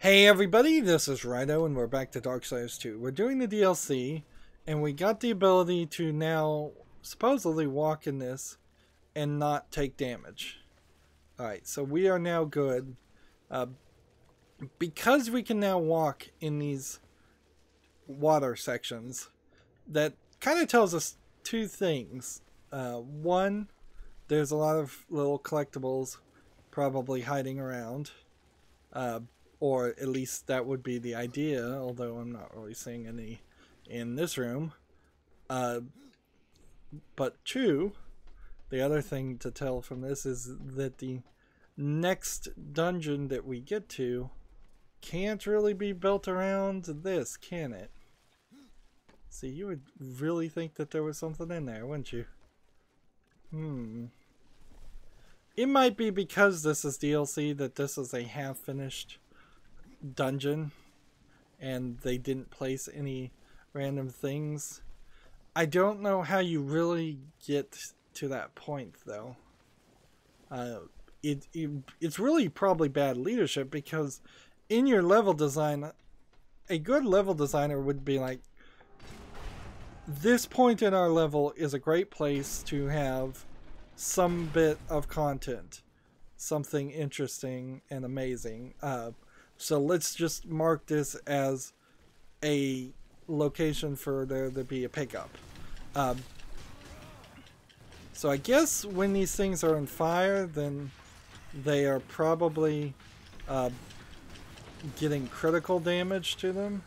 Hey everybody, this is Rydo and we're back to Darksiders 2. We're doing the DLC and we got the ability to now supposedly walk in this and not take damage. Alright, so we are now good. Because we can now walk in these water sections, that kind of tells us two things. One, there's a lot of little collectibles probably hiding around. Or at least that would be the idea, although I'm not really seeing any in this room. But two, the other thing to tell from this is that the next dungeon that we get to can't really be built around this, can it? See, you would really think that there was something in there, wouldn't you? It might be because this is DLC that this is a half-finished dungeon and they didn't place any random things. I don't know how you really get to that point though. It's really probably bad leadership, because in your level design, a good level designer would be like, this point in our level is a great place to have some bit of content, something interesting and amazing. So let's just mark this as a location for there to be a pickup. So I guess when these things are on fire, then they are probably getting critical damage to them.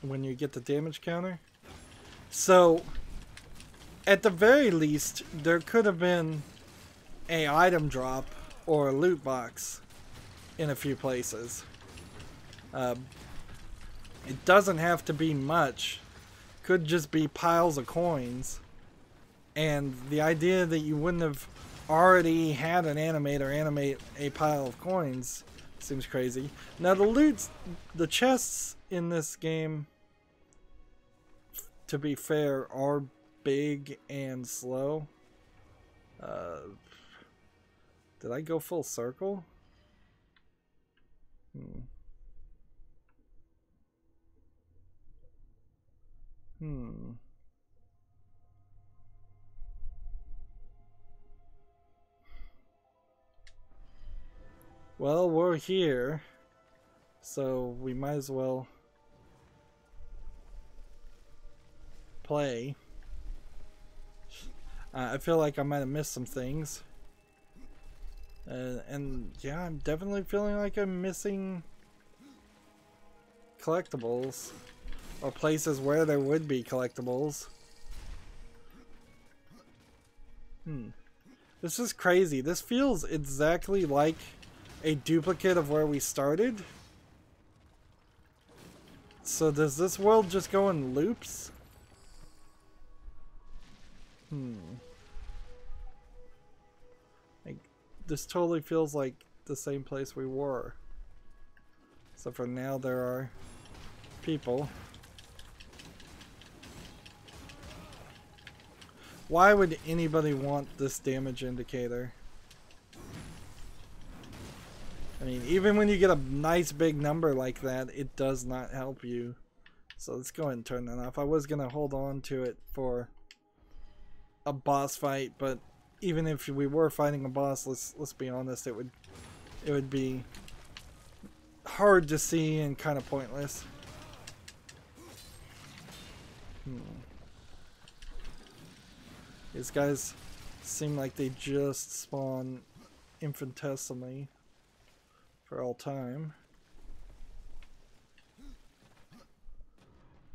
When you get the damage counter. So at the very least, there could have been a item drop or a loot box in a few places. It doesn't have to be much. Could just be piles of coins. And the idea that you wouldn't have already had an animator animate a pile of coins seems crazy. Now the chests in this game, to be fair, are big and slow. Did I go full circle? Well, we're here, so we might as well play. I feel like I might have missed some things. And yeah, I'm definitely feeling like I'm missing collectibles, or places where there would be collectibles. This is crazy. This feels exactly like a duplicate of where we started. So does this world just go in loops? This totally feels like the same place we were. So for now there are people. Why would anybody want this damage indicator? I mean, even when you get a nice big number like that, it does not help you. So let's go ahead and turn that off. I was gonna hold on to it for a boss fight, but even if we were fighting a boss, let's be honest, it would be hard to see and kind of pointless. These guys seem like they just spawn infinitesimally for all time.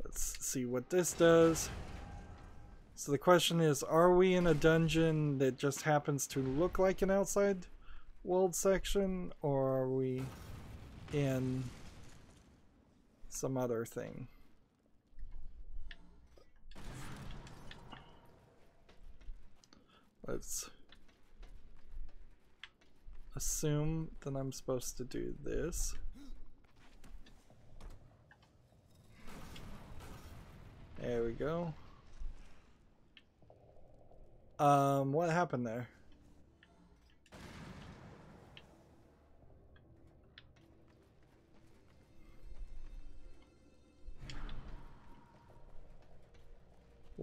Let's see what this does. So the question is, are we in a dungeon that just happens to look like an outside world section, or are we in some other thing? Let's assume that I'm supposed to do this. There we go. What happened there?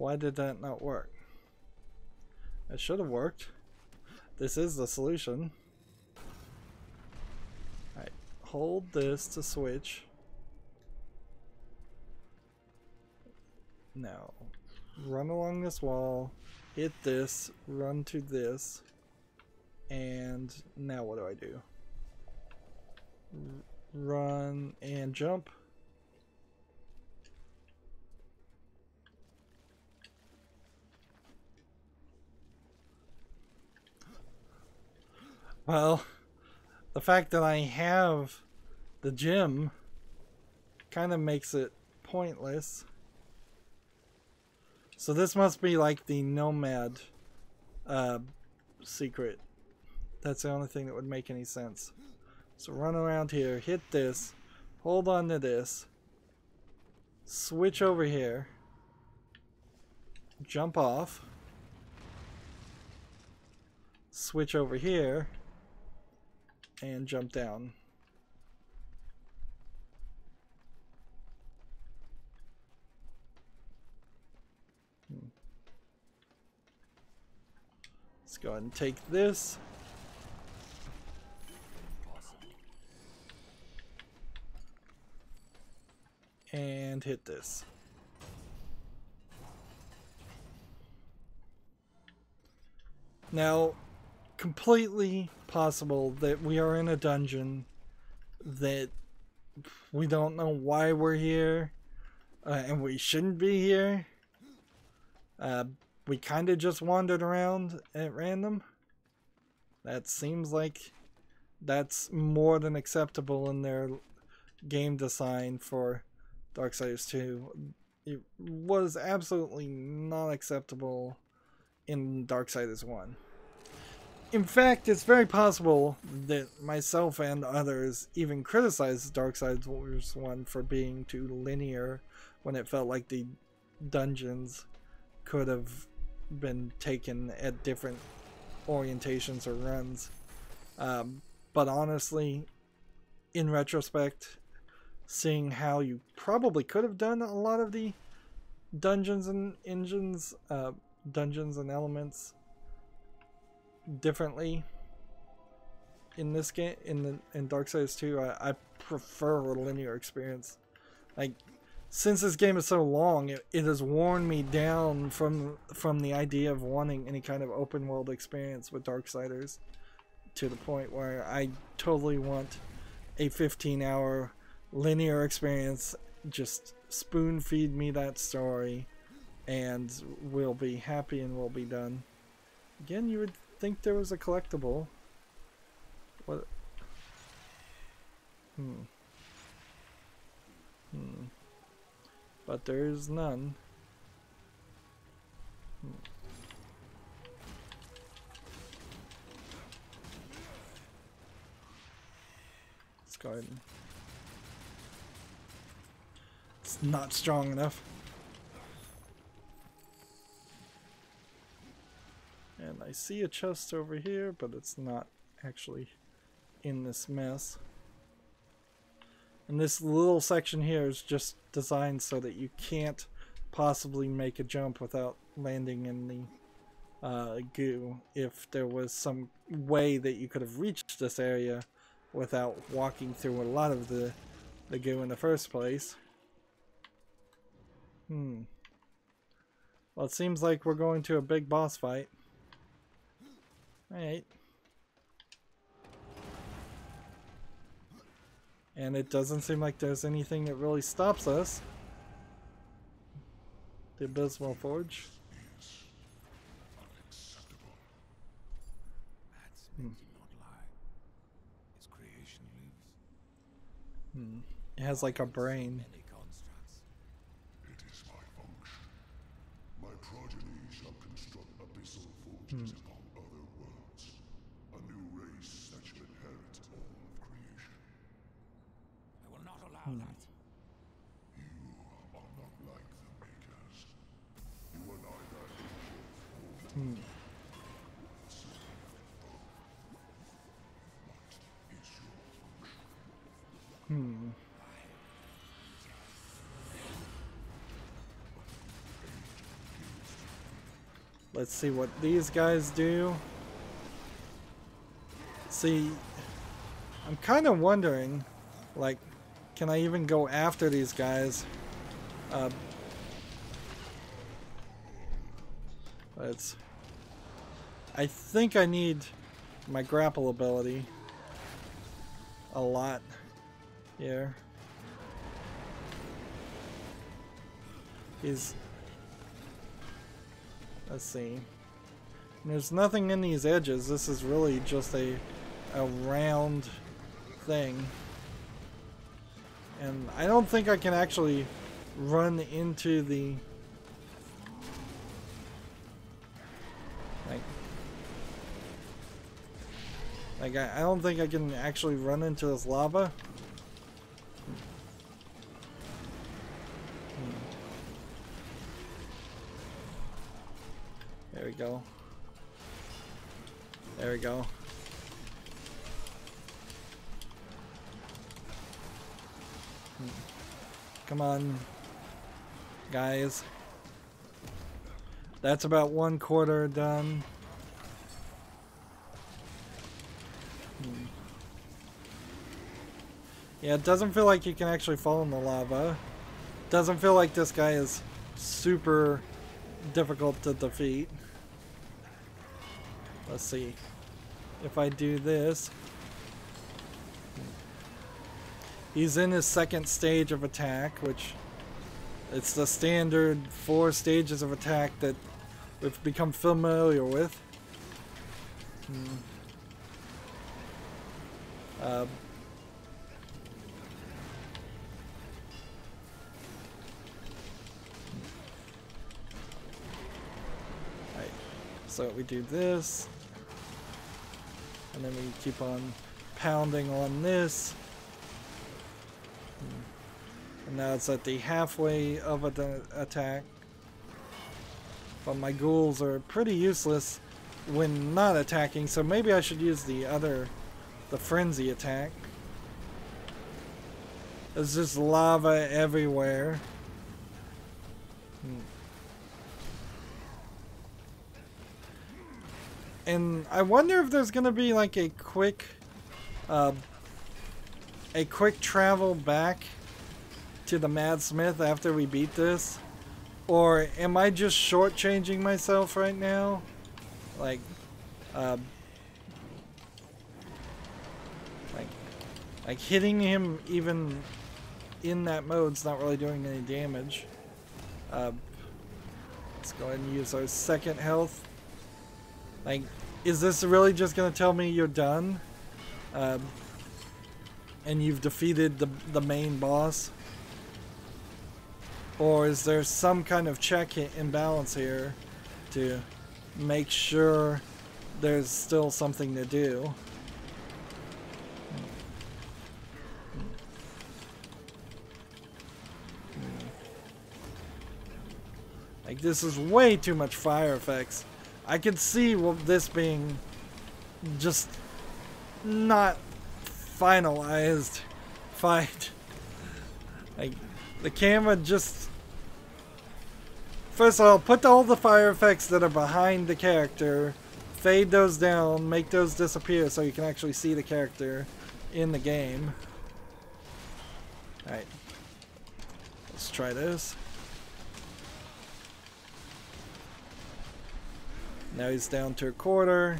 Why did that not work? It should have worked. This is the solution. Alright, hold this to switch. Now, run along this wall, hit this, run to this, and now what do I do? Run and jump. Well, the fact that I have the gym kind of makes it pointless. So this must be like the nomad secret. That's the only thing that would make any sense. So run around here, hit this, hold on to this, switch over here, jump off, switch over here, and jump down. Let's go ahead and take this. And hit this. Now, completely possible that we are in a dungeon that we don't know why we're here, and we shouldn't be here. We kind of just wandered around at random. That seems like that's more than acceptable in their game design for Darksiders 2. It was absolutely not acceptable in Darksiders 1. In fact, it's very possible that myself and others even criticized Darksiders 1 for being too linear when it felt like the dungeons could have been taken at different orientations or runs. But honestly, in retrospect, seeing how you probably could have done a lot of the dungeons and engines, dungeons and elements differently in this game, in Darksiders 2, I prefer a linear experience. Like, since this game is so long, it has worn me down from the idea of wanting any kind of open world experience with Darksiders, to the point where I totally want a 15-hour linear experience. Just spoon feed me that story and we'll be happy and we'll be done. Again, you would think there was a collectible. What? But there is none. Let's go ahead. It's not strong enough. And I see a chest over here, but it's not actually in this mess. And this little section here is just designed so that you can't possibly make a jump without landing in the goo. If there was some way that you could have reached this area without walking through a lot of the goo in the first place. Well, it seems like we're going to a big boss fight. Alright. And it doesn't seem like there's anything that really stops us. The Abysmal Forge. It has like a brain. It is my function. My progeny shall construct abyssal forges upon other worlds. A new race that shall inherit all of creation. I will not allow that. You are not like the makers. You are neither angel nor what is your function? Let's see what these guys do. See, I'm kind of wondering, like, can I even go after these guys? I think I need my grapple ability a lot here. Let's see. There's nothing in these edges. This is really just a round thing. And I don't think I can actually run into the... Like I don't think I can actually run into this lava. There we go. There we go. Come on, guys. That's about 1/4 done. Yeah, it doesn't feel like you can actually fall in the lava. Doesn't feel like this guy is super difficult to defeat. Let's see. If I do this... He's in his second stage of attack, which... It's the standard 4 stages of attack that we've become familiar with. So we do this, and then we keep on pounding on this, and now it's at the halfway of an attack. But my ghouls are pretty useless when not attacking, so maybe I should use the frenzy attack. There's just lava everywhere. And I wonder if there's gonna be like a quick travel back to the Mad Smith after we beat this, or am I just shortchanging myself right now? Like hitting him even in that mode's not really doing any damage. Let's go ahead and use our second health. Like, is this really just gonna tell me you're done? And you've defeated the main boss? Or is there some kind of check imbalance here to make sure there's still something to do? Like, this is way too much fire effects. I could see this being just not finalized fight. Like, the camera just... First of all, put all the fire effects that are behind the character, fade those down, make those disappear so you can actually see the character in the game. Alright. Let's try this. Now he's down to 1/4.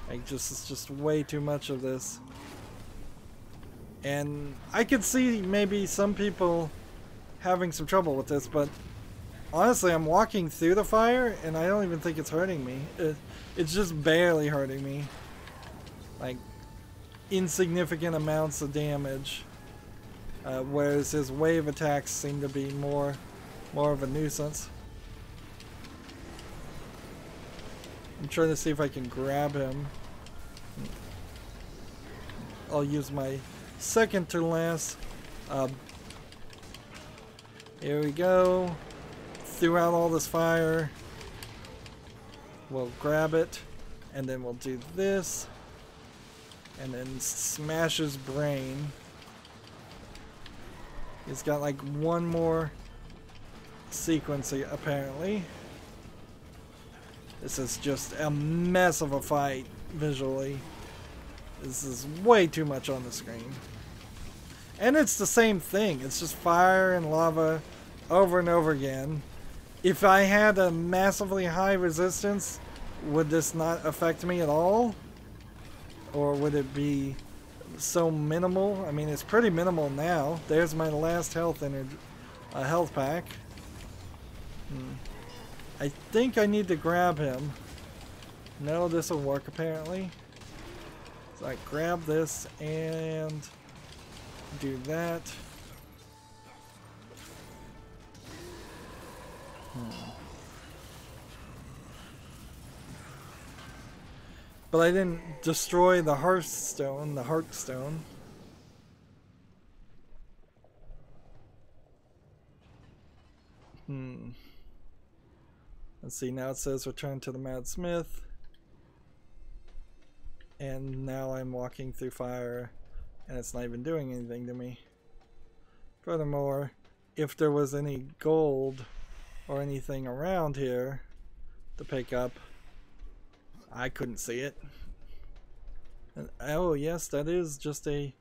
It's just way too much of this. And I could see maybe some people having some trouble with this, but honestly, I'm walking through the fire and I don't even think it's hurting me. It's just barely hurting me. Like, insignificant amounts of damage. Whereas his wave attacks seem to be more of a nuisance. I'm trying to see if I can grab him. I'll use my second to last. Here we go. Throughout all this fire. We'll grab it. And then we'll do this. And then smash his brain. He's got like one more sequence apparently. This is just a mess of a fight visually. This is way too much on the screen. And it's the same thing. It's just fire and lava over and over again. If I had a massively high resistance, would this not affect me at all? Or would it be so minimal? I mean, it's pretty minimal now. There's my last health pack. I think I need to grab him. No, this will work apparently. So I grab this and do that. But I didn't destroy the Hearthstone, the Hearthstone. Let's see, now it says return to the Mad Smith. And now I'm walking through fire and it's not even doing anything to me. Furthermore, if there was any gold or anything around here to pick up, I couldn't see it. And, oh yes, that is just a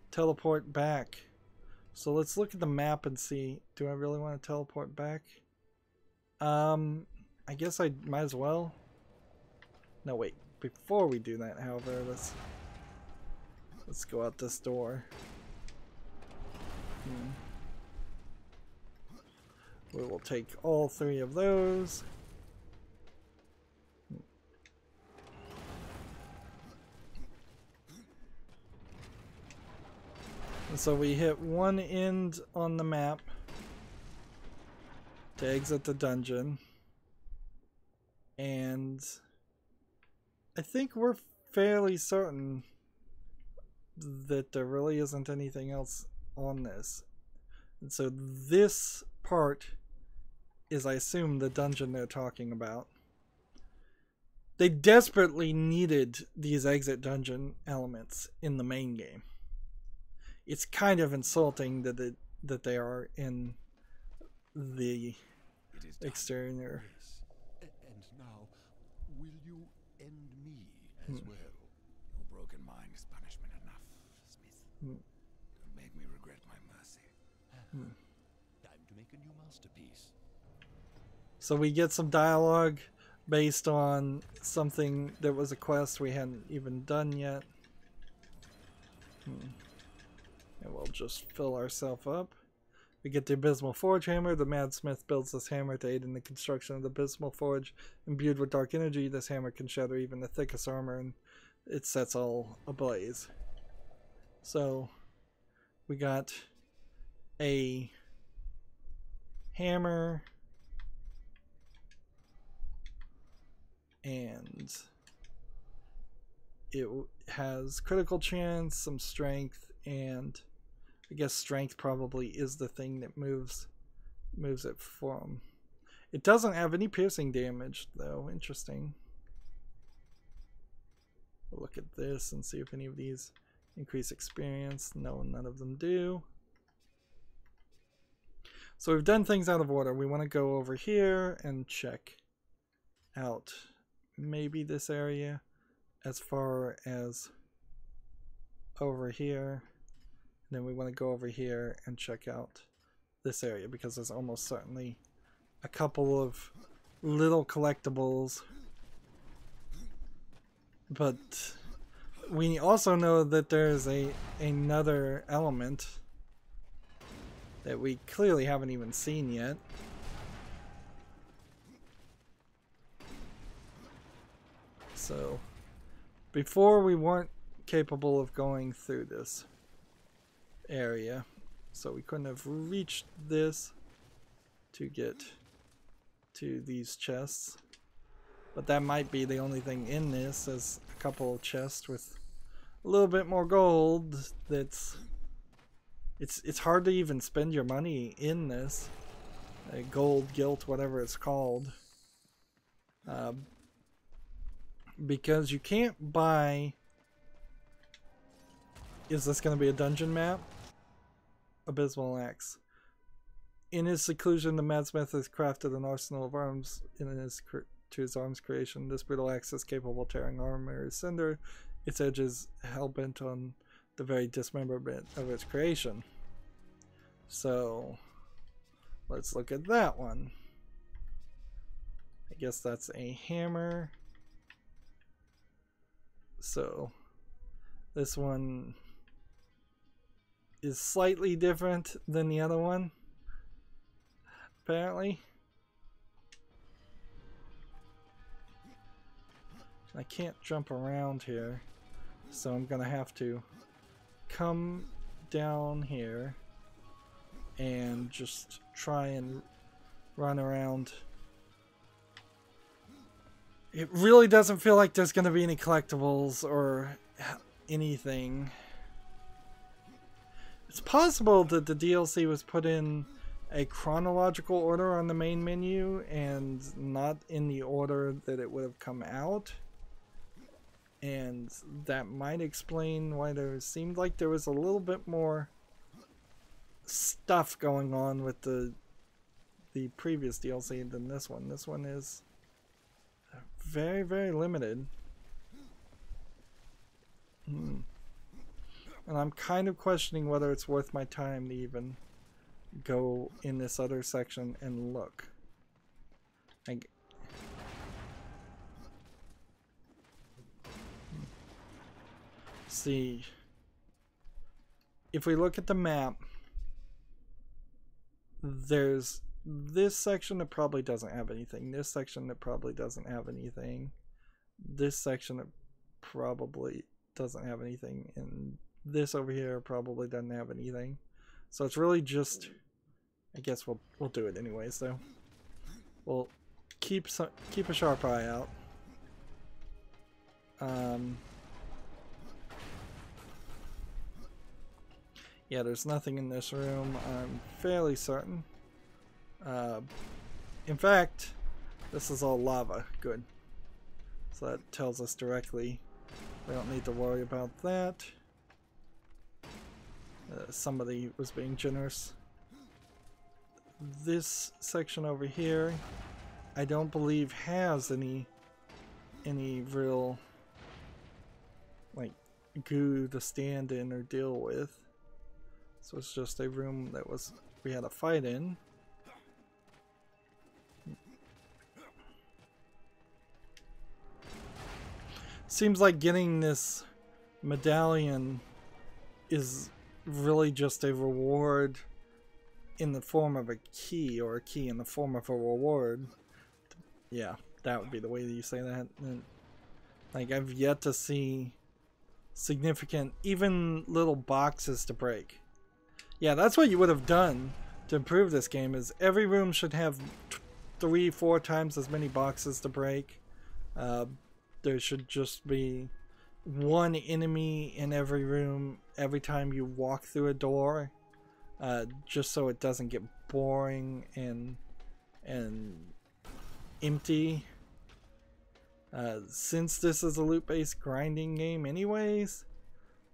teleport back. So let's look at the map and see, do I really want to teleport back? I guess I might as well. No, wait. Before we do that, however, let's go out this door. We will take all 3 of those. And so we hit one end on the map to exit the dungeon. And I think we're fairly certain that there really isn't anything else on this. And so this part is, I assume, the dungeon they're talking about. They desperately needed these exit dungeon elements in the main game. It's kind of insulting that they are in the exterior. Yes. And now, will you end me as well? Your broken mind is punishment enough, Smith. Don't make me regret my mercy. Time to make a new masterpiece. So we get some dialogue based on something that was a quest we hadn't even done yet. And we'll just fill ourselves up. We get the Abysmal Forge Hammer. The Mad Smith builds this hammer to aid in the construction of the Abysmal Forge. Imbued with dark energy, this hammer can shatter even the thickest armor, and it sets all ablaze. So, we got a hammer, and it has critical chance, some strength, and I guess strength probably is the thing that moves it from. It doesn't have any piercing damage though. Interesting. We'll look at this and see if any of these increase experience. No, none of them do. So we've done things out of order. We want to go over here and check out maybe this area as far as over here. Then we want to go over here and check out this area because there's almost certainly a couple of little collectibles. But we also know that there's another element that we clearly haven't even seen yet. So before we weren't capable of going through this area, so we couldn't have reached this to get to these chests, but that might be the only thing in this, is a couple of chests with a little bit more gold. It's hard to even spend your money in this gold guilt, whatever it's called, because you can't buy. Is this going to be a dungeon map? Abysmal Axe. In his seclusion, the Madsmith has crafted an arsenal of arms to his arms creation. This brutal axe is capable of tearing armor asunder. Its edges hell-bent on the very dismemberment of its creation. So, let's look at that one. I guess that's a hammer. So, this one is slightly different than the other one, apparently. I can't jump around here, so I'm gonna have to come down here and just try and run around. It really doesn't feel like there's gonna be any collectibles or anything. It's possible that the DLC was put in a chronological order on the main menu and not in the order that it would have come out. And that might explain why there seemed like there was a little bit more stuff going on with the previous DLC than this one. This one is very, very limited. And I'm kind of questioning whether it's worth my time to even go in this other section and look. See, if we look at the map, there's this section that probably doesn't have anything, this section that probably doesn't have anything, this section that probably doesn't have anything, and this over here probably doesn't have anything. So it's really just, I guess we'll do it anyways though. We'll keep a sharp eye out. Yeah, there's nothing in this room, I'm fairly certain. In fact, this is all lava. Good. So that tells us directly we don't need to worry about that. Somebody was being generous. This section over here, I don't believe has any real like goo to stand in or deal with. So it's just a room that we had a fight in. Seems like getting this medallion is really just a reward in the form of a key, or a key in the form of a reward. Yeah, that would be the way that you say that. And, like, I've yet to see significant, even little boxes to break. Yeah, that's what you would have done to improve this game, is every room should have 3-4 times as many boxes to break. There should just be one enemy in every room every time you walk through a door, just so it doesn't get boring and empty. Since this is a loot-based grinding game anyways,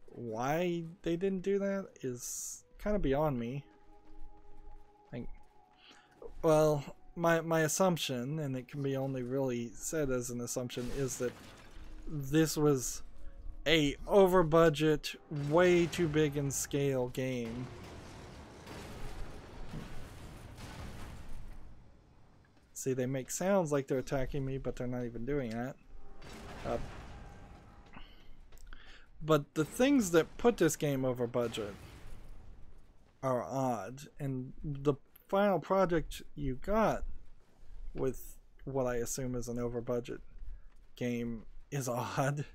why they didn't do that is kind of beyond me. Like, well, my assumption, and it can be only really said as an assumption, is that this was a over budget, way too big in scale game. See, they make sounds like they're attacking me, but they're not even doing that. But the things that put this game over budget are odd, and the final project you got with what I assume is an over budget game is odd,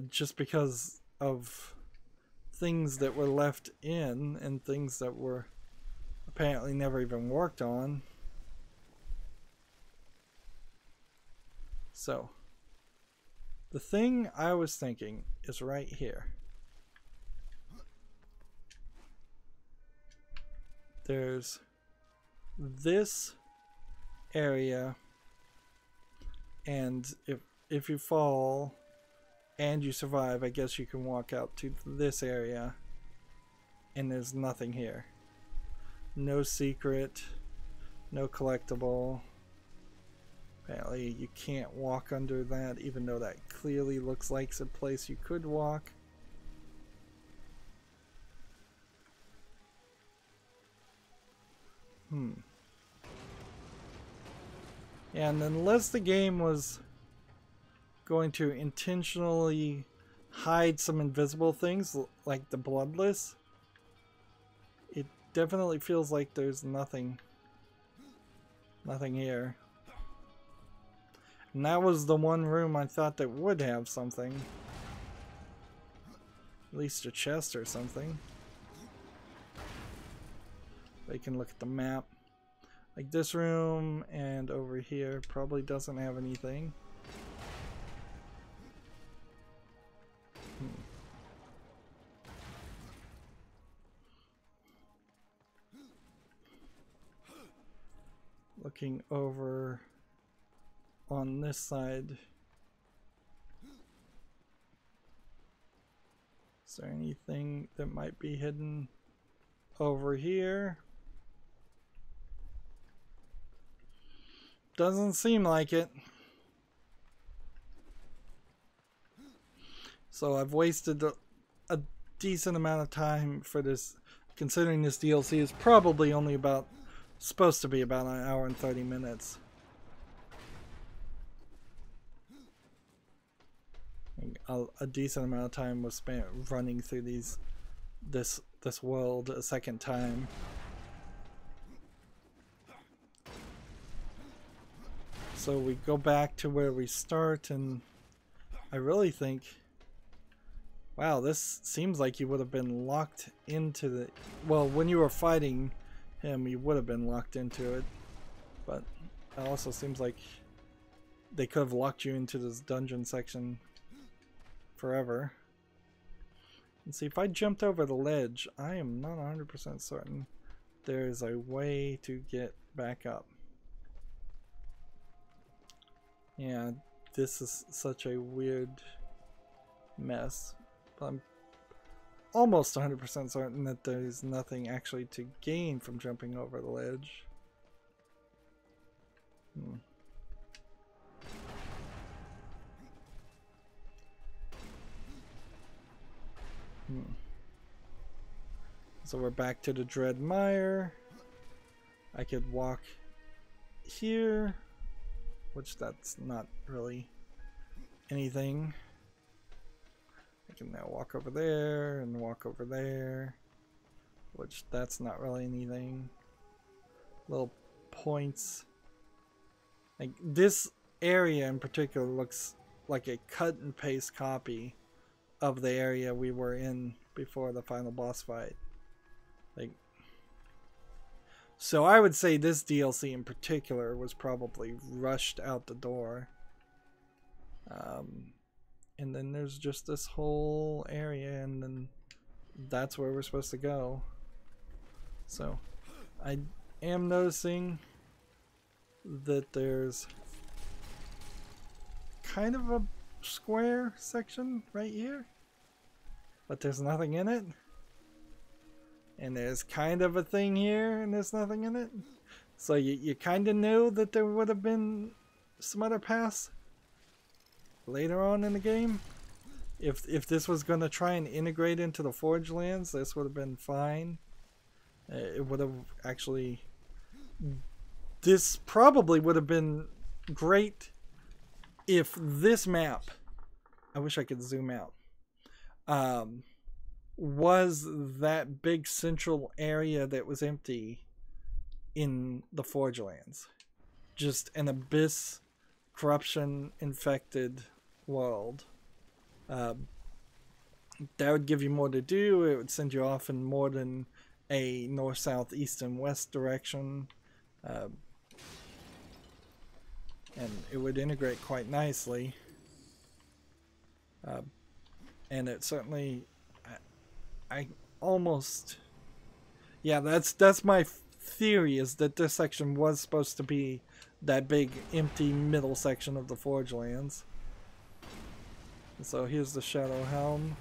just because of things that were left in and things that were apparently never even worked on. So the thing I was thinking is right here. There's this area, and if you fall and you survive, I guess you can walk out to this area, and there's nothing here. No secret. No collectible. Apparently you can't walk under that, even though that clearly looks like a place you could walk. And unless the game was going to intentionally hide some invisible things like the bloodless, it definitely feels like there's nothing here. And that was the one room I thought that would have something. At least a chest or something. They can look at the map. Like this room and over here probably doesn't have anything. Looking over on this side. Is there anything that might be hidden over here? Doesn't seem like it. So I've wasted a decent amount of time for this, considering this DLC is probably only supposed to be about an hour and 30 minutes. A decent amount of time was spent running through this world a second time. So we go back to where we start, and I really think, wow, this seems like you would have been locked into the, well, when you were fighting him, you would have been locked into it, but it also seems like they could have locked you into this dungeon section forever. And see, if I jumped over the ledge, I am not 100% certain there's a way to get back up. Yeah, this is such a weird mess. But I'm almost 100% certain that there's nothing actually to gain from jumping over the ledge. So we're back to the Dread Mire. I could walk here, which that's not really anything. I can now walk over there and walk over there, which that's not really anything. Little points. Like this area in particular looks like a cut and paste copy of the area we were in before the final boss fight. Like, so I would say this DLC in particular was probably rushed out the door. And then there's just this whole area, and then that's where we're supposed to go. So I am noticing that there's kind of a square section right here, but there's nothing in it. And there's kind of a thing here, and there's nothing in it. So you kind of knew that there would have been some other paths later on in the game. If this was going to try and integrate into the Forge Lands, this would have been fine. It would have actually... This probably would have been great if this map... I wish I could zoom out. Was that big central area that was empty in the Forge Lands. Just an abyss, corruption infected world. That would give you more to do. It would send you off in more than a north, south, east, and west direction. And it would integrate quite nicely. And it certainly... I almost... Yeah, that's my theory, is that this section was supposed to be that big empty middle section of the Forge Lands. So here's the Shadow Helm.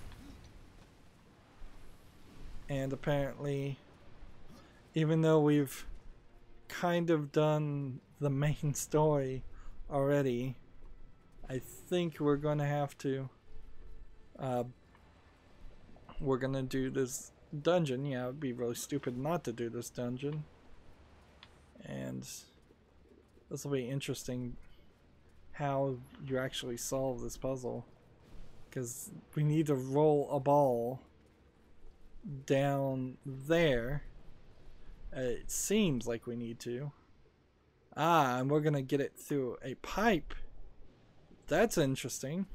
And apparently even though we've kind of done the main story already, I think we're going to have to we're going to do this dungeon. Yeah, it would be really stupid not to do this dungeon. And this will be interesting how you actually solve this puzzle, because we need to roll a ball down there. It seems like we need to. And we're gonna get it through a pipe. That's interesting.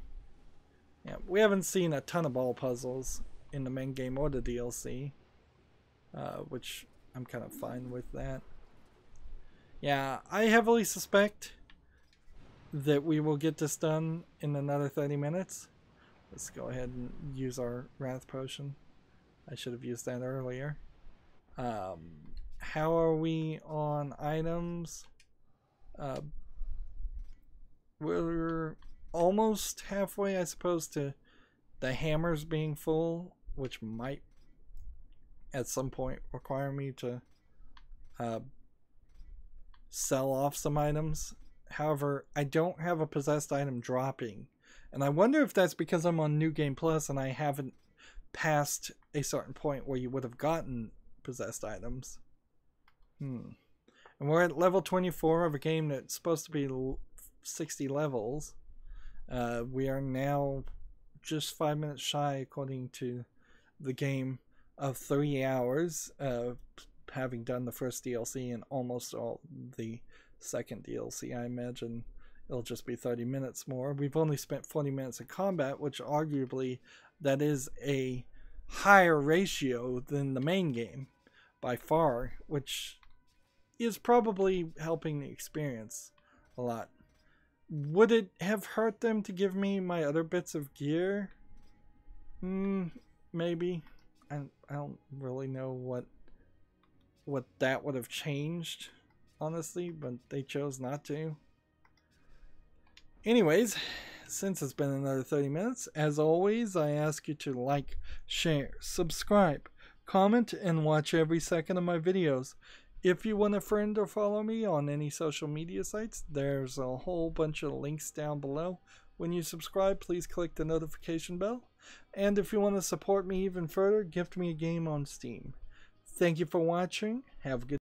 Yeah, we haven't seen a ton of ball puzzles in the main game or the DLC, which I'm kind of fine with that. Yeah, I heavily suspect that we will get this done in another 30 minutes. Let's go ahead and use our Wrath Potion. I should have used that earlier. How are we on items? We're almost halfway, I suppose, to the hammers being full, which might at some point require me to sell off some items. However, I don't have a possessed item dropping, and I wonder if that's because I'm on New Game Plus and I haven't passed a certain point where you would have gotten possessed items. And we're at level 24 of a game that's supposed to be 60 levels. We are now just 5 minutes shy, according to the game, of 3 hours, having done the first DLC and almost all the second DLC. I imagine it'll just be 30 minutes more. We've only spent 40 minutes in combat, which arguably that is a higher ratio than the main game by far, which is probably helping the experience a lot. Would it have hurt them to give me my other bits of gear? Maybe. I don't really know what that would have changed, honestly, but they chose not to. Anyways, since it's been another 30 minutes, as always, I ask you to like, share, subscribe, comment, and watch every second of my videos. If you want to friend or follow me on any social media sites, there's a whole bunch of links down below. When you subscribe, please click the notification bell. And if you want to support me even further, gift me a game on Steam. Thank you for watching. Have a good